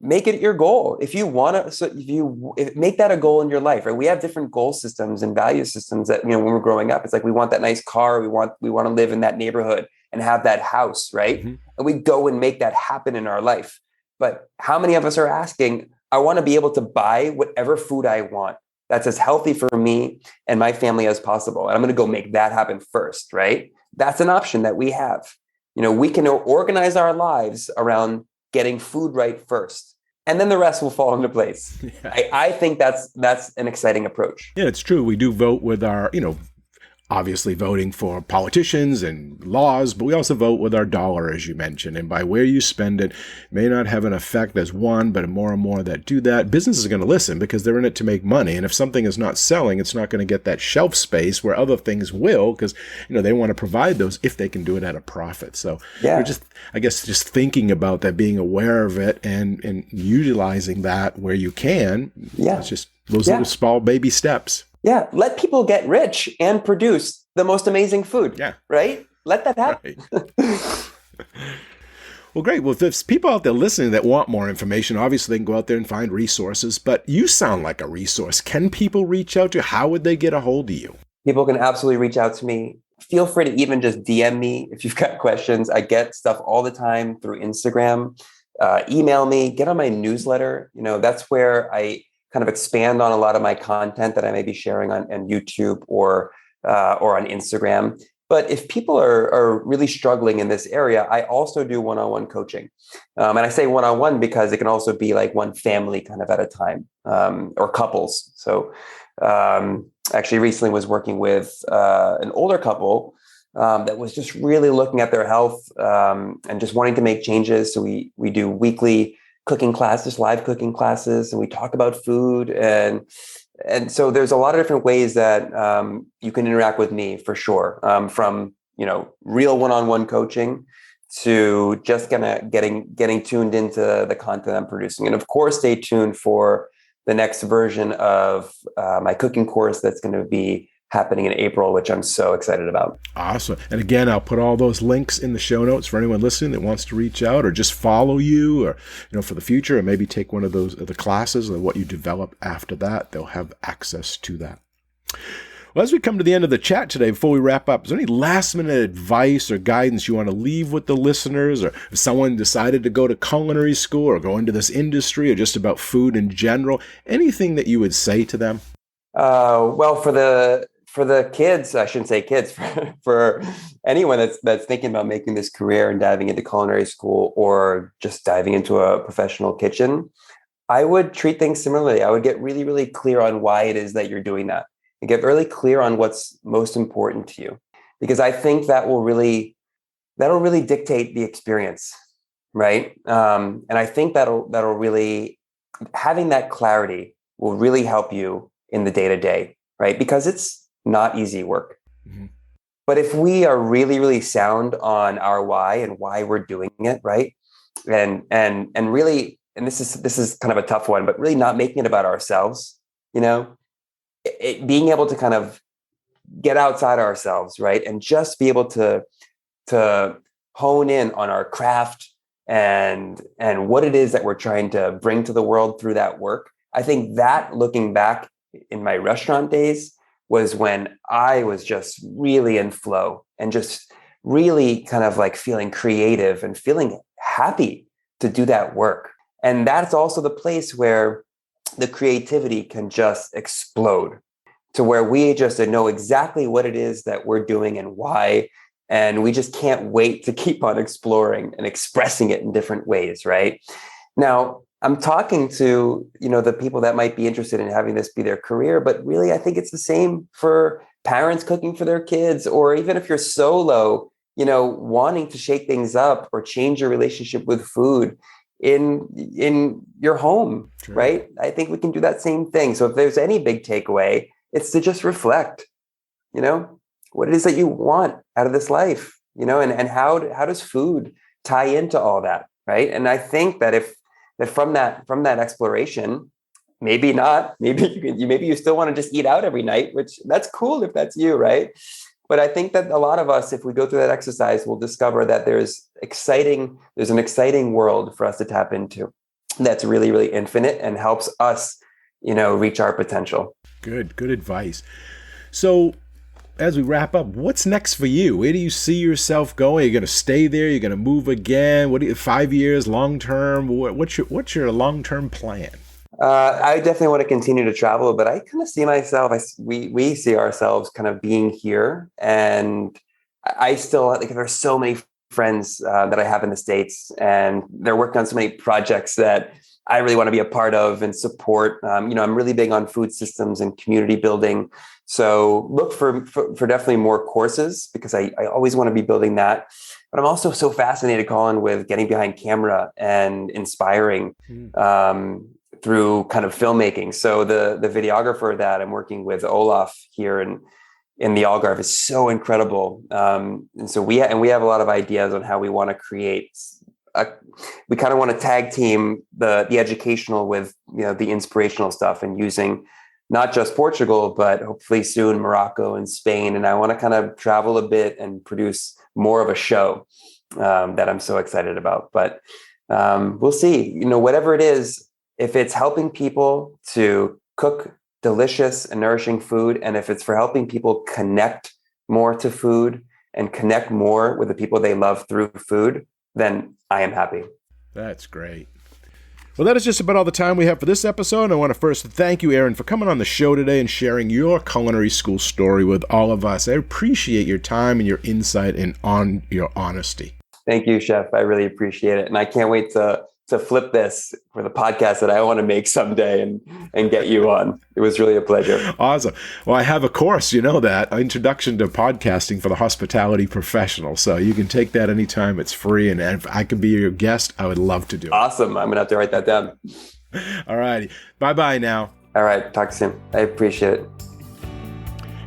make it your goal. If you want to, make that a goal in your life, right? We have different goal systems and value systems that, when we're growing up, it's we want that nice car. We want to live in that neighborhood. and have that house, right? Mm-hmm. And we go and make that happen in our life. But how many of us are asking, I want to be able to buy whatever food I want that's as healthy for me and my family as possible. And I'm going to go make that happen first, right? That's an option that we have. We can organize our lives around getting food right first, and then the rest will fall into place. Yeah. I think that's an exciting approach. Yeah, it's true. We do vote with our, obviously voting for politicians and laws, but we also vote with our dollar, as you mentioned. And by where you spend it may not have an effect as one, but more and more that do that. Businesses are going to listen because they're in it to make money. And if something is not selling, it's not going to get that shelf space where other things will, because, they want to provide those if they can do it at a profit. So we're just thinking about that, being aware of it and utilizing that where you can. Yeah. It's just those little small baby steps. Yeah, let people get rich and produce the most amazing food. Yeah. Right? Let that happen. Right. Well, great. Well, if there's people out there listening that want more information, obviously they can go out there and find resources, but you sound like a resource. Can people reach out to you? How would they get a hold of you? People can absolutely reach out to me. Feel free to even just DM me if you've got questions. I get stuff all the time through Instagram. Email me, get on my newsletter. That's where I kind of expand on a lot of my content that I may be sharing on YouTube or on Instagram. But if people are really struggling in this area, I also do one-on-one coaching. And I say one-on-one because it can also be like one family kind of at a time, or couples. So actually recently was working with an older couple that was just really looking at their health and just wanting to make changes. So we do weekly cooking classes, live cooking classes, and we talk about food. And so there's a lot of different ways that you can interact with me for sure, from, real one-on-one coaching to just getting tuned into the content I'm producing. And of course, stay tuned for the next version of my cooking course that's going to be happening in April, which I'm so excited about. Awesome. And again, I'll put all those links in the show notes for anyone listening that wants to reach out or just follow you or, for the future, and maybe take one of the classes or what you develop after that. They'll have access to that. Well, as we come to the end of the chat today, before we wrap up, is there any last minute advice or guidance you want to leave with the listeners, or if someone decided to go to culinary school or go into this industry or just about food in general, anything that you would say to them? Well, for the kids, I shouldn't say kids, for anyone that's thinking about making this career and diving into culinary school or just diving into a professional kitchen, I would treat things similarly. I would get really, really clear on why it is that you're doing that, and get really clear on what's most important to you, because I think that'll really dictate the experience, right? And I think that'll really, having that clarity will really help you in the day-to-day, right? Because it's not easy work. Mm-hmm. But if we are really, really sound on our why and why we're doing it, right? And really, and this is kind of a tough one, but really not making it about ourselves, being able to kind of get outside ourselves, right? And just be able to hone in on our craft and what it is that we're trying to bring to the world through that work. I think that, looking back in my restaurant days, was when I was just really in flow and just really kind of like feeling creative and feeling happy to do that work. And that's also the place where the creativity can just explode, to where we just know exactly what it is that we're doing and why. And we just can't wait to keep on exploring and expressing it in different ways, right? Now, I'm talking to, the people that might be interested in having this be their career, but really I think it's the same for parents cooking for their kids, or even if you're solo, wanting to shake things up or change your relationship with food in your home, sure. Right? I think we can do that same thing. So if there's any big takeaway, it's to just reflect, what it is that you want out of this life, and how does food tie into all that, right? And I think that if from that exploration, maybe you still want to just eat out every night, which that's cool if that's you, right? But I think that a lot of us, if we go through that exercise, will discover that there's an exciting world for us to tap into that's really, really infinite and helps us, reach our potential. Good advice. So as we wrap up, what's next for you? Where do you see yourself going? Are you going to stay there? Are you going to move again? 5 years, long term? What's your long-term plan? I definitely want to continue to travel, but I kind of see myself, we see ourselves kind of being here. And I still, like, there's so many friends that I have in the States, and they're working on so many projects that I really want to be a part of and support. I'm really big on food systems and community building. So look for definitely more courses, because I always want to be building that. But I'm also so fascinated, Colin, with getting behind camera and inspiring through kind of filmmaking. So the videographer that I'm working with, Olaf, here in the Algarve, is so incredible. And so we have a lot of ideas on how we want to create. We kind of want to tag team the educational with the inspirational stuff, and using not just Portugal, but hopefully soon Morocco and Spain. And I want to kind of travel a bit and produce more of a show that I'm so excited about. But we'll see. Whatever it is, if it's helping people to cook delicious and nourishing food, and if it's for helping people connect more to food and connect more with the people they love through food, then I am happy. That's great. Well, that is just about all the time we have for this episode. I want to first thank you, Aran, for coming on the show today and sharing your culinary school story with all of us. I appreciate your time and your insight and on your honesty. Thank you, Chef. I really appreciate it. And I can't wait to flip this for the podcast that I want to make someday and get you on. It was really a pleasure. Awesome. Well, I have a course, that Introduction to Podcasting for the Hospitality Professional. So you can take that anytime. It's free. And if I could be your guest, I would love to do it. Awesome. I'm going to have to write that down. All righty. Bye-bye now. All right. Talk soon. I appreciate it.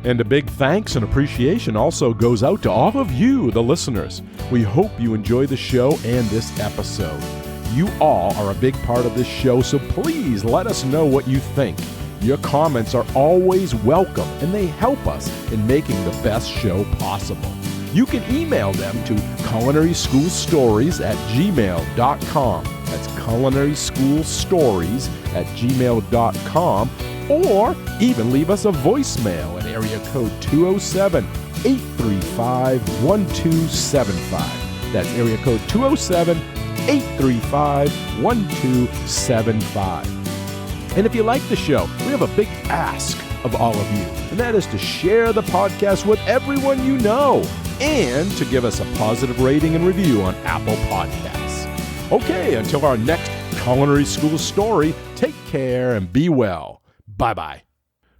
And a big thanks and appreciation also goes out to all of you, the listeners. We hope you enjoy the show and this episode. You all are a big part of this show, so please let us know what you think. Your comments are always welcome, and they help us in making the best show possible. You can email them to culinaryschoolstories@gmail.com. That's culinaryschoolstories@gmail.com, or even leave us a voicemail at area code 207-835-1275. That's area code 207-835-1275. And if you like the show, we have a big ask of all of you, and that is to share the podcast with everyone you know, and to give us a positive rating and review on Apple Podcasts. Okay, until our next Culinary School Story, take care and be well. Bye-bye.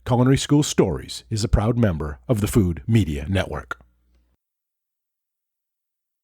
Culinary School Stories is a proud member of the Food Media Network.